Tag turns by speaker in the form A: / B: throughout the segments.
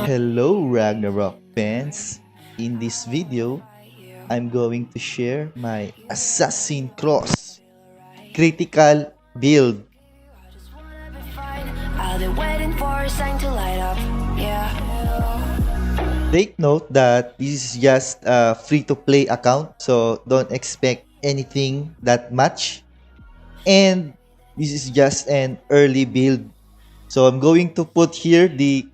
A: Hello Ragnarok fans! In this video, I'm going to share my Assassin Cross critical build. Take note that this is just a free-to-play account, so don't expect anything that much. And this is just an early build. So I'm going to put here the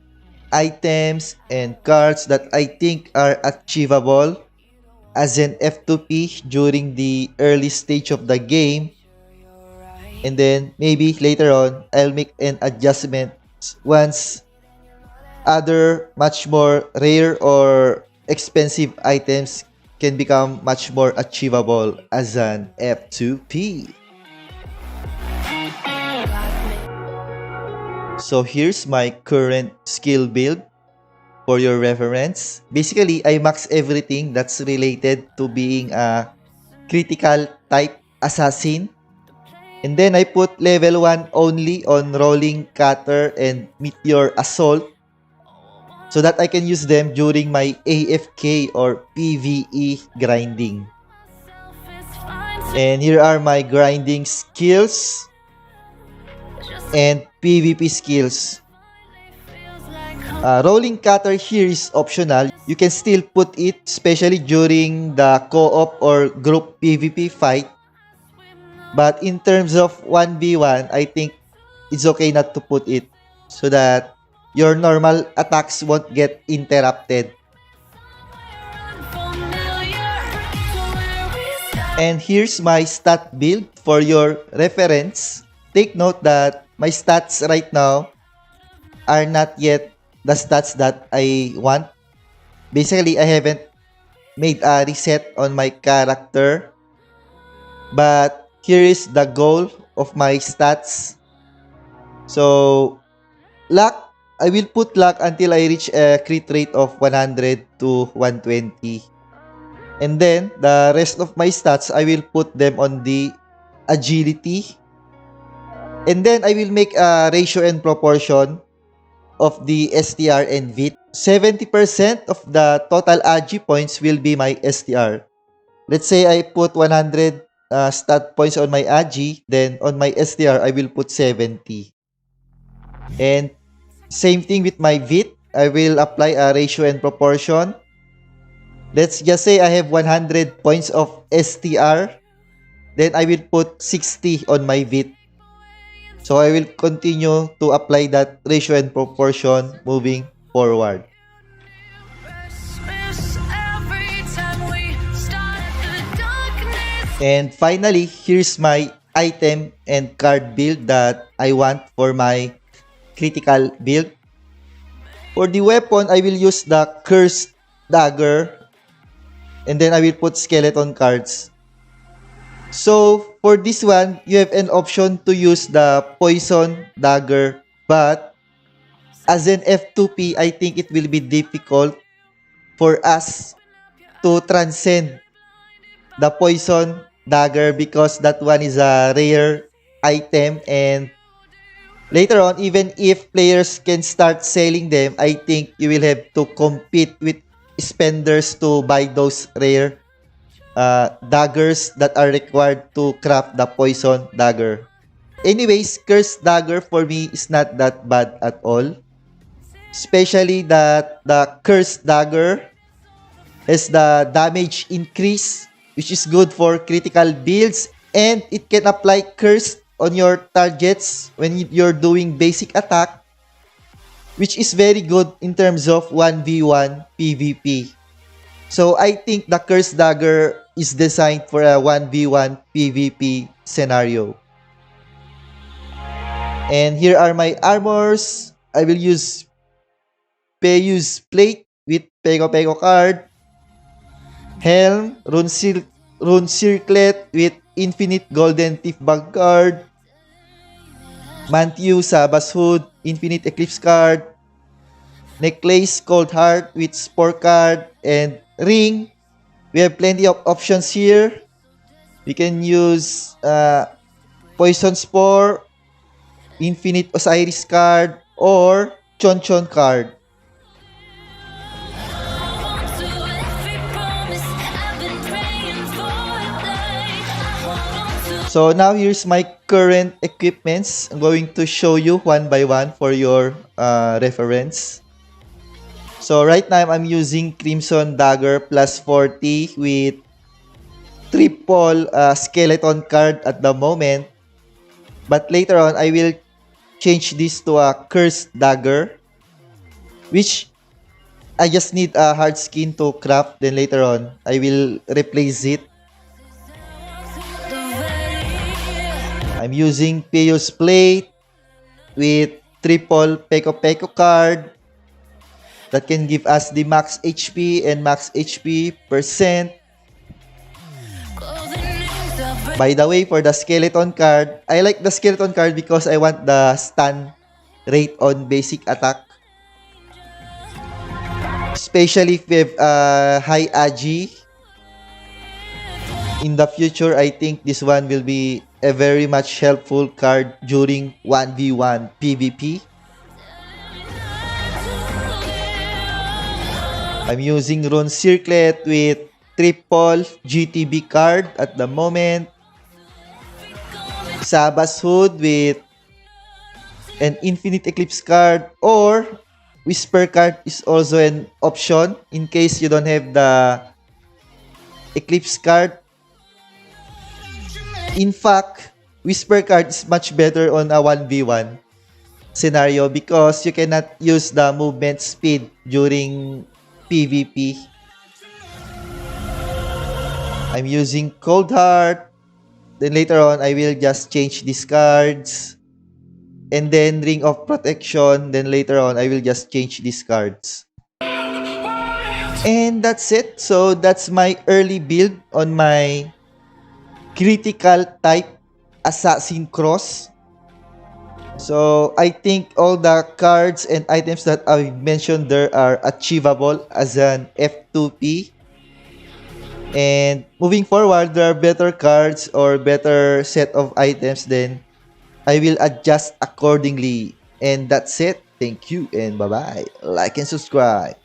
A: items and cards that I think are achievable as an F2P during the early stage of the game, and then maybe later on I'll make an adjustment once other much more rare or expensive items can become much more achievable as an F2P. So here's my current skill build for your reference. Basically, I max everything that's related to being a critical type assassin. And then I put level 1 only on Rolling Cutter and Meteor Assault so that I can use them during my AFK or PvE grinding. And here are my grinding skills and PvP skills. Rolling Cutter here is optional. You can still put it, especially during the co-op or group PvP fight. But in terms of 1v1, I think it's okay not to put it so that your normal attacks won't get interrupted. And here's my stat build for your reference. Take note that my stats right now are not yet the stats that I want. Basically, I haven't made a reset on my character. But here is the goal of my stats. So, luck, I will put luck until I reach a crit rate of 100 to 120. And then, the rest of my stats, I will put them on the agility. And then, I will make a ratio and proportion of the STR and VIT. 70% of the total AGI points will be my STR. Let's say I put 100 stat points on my AGI, then on my STR, I will put 70. And same thing with my VIT. I will apply a ratio and proportion. Let's just say I have 100 points of STR. Then I will put 60 on my VIT. So I will continue to apply that ratio and proportion moving forward. And finally, here's my item and card build that I want for my critical build. For the weapon, I will use the Cursed Dagger. And then I will put skeleton cards. So, for this one, you have an option to use the Poison Dagger. But, as an F2P, I think it will be difficult for us to transcend the Poison Dagger because that one is a rare item, and later on, even if players can start selling them, I think you will have to compete with spenders to buy those rare daggers that are required to craft the Poison Dagger. Anyways, Cursed Dagger for me is not that bad at all. Especially that the Cursed Dagger has the damage increase, which is good for critical builds, and it can apply curse on your targets when you're doing basic attack, which is very good in terms of 1v1 PvP. So I think the Cursed Dagger is designed for a 1v1 PvP scenario. And here are my armors. I will use Peyu's Plate with Pego card, Helm, Rune Circlet with Infinite Golden Thief Bag card, Mantiu Sabas Hood, Infinite Eclipse card, Necklace Cold Heart with Spore card, and Ring. We have plenty of options here. We can use Poison Spore, Infinite Osiris card, or Chon Chon card. So now here's my current equipments. I'm going to show you one by one for your reference. So right now I'm using Crimson Dagger plus 40 with triple skeleton card at the moment. But later on, I will change this to a Cursed Dagger, which I just need a hard skin to craft. Then later on, I will replace it. I'm using Pious Plate with triple Peko Peko card that can give us the max HP and max HP percent. By the way, for the skeleton card, I like the skeleton card because I want the stun rate on basic attack. Especially if we have high agi. In the future, I think this one will be a very much helpful card during 1v1 PvP. I'm using Rune Circlet with triple GTB card at the moment. Sabbath Hood with an Infinite Eclipse card, or Whisper card is also an option in case you don't have the Eclipse card. In fact, Whisper card is much better on a 1v1 scenario because you cannot use the movement speed during PvP. I'm using Cold Heart. Then later on, I will just change these cards. And then Ring of Protection. Then later on, I will just change these cards. And that's it. So that's my early build on my critical type Assassin Cross. So I think all the cards and items that I mentioned there are achievable as an F2P. And moving forward, there are better cards or better set of items, then I will adjust accordingly. And that's it. Thank you and bye-bye. Like and subscribe.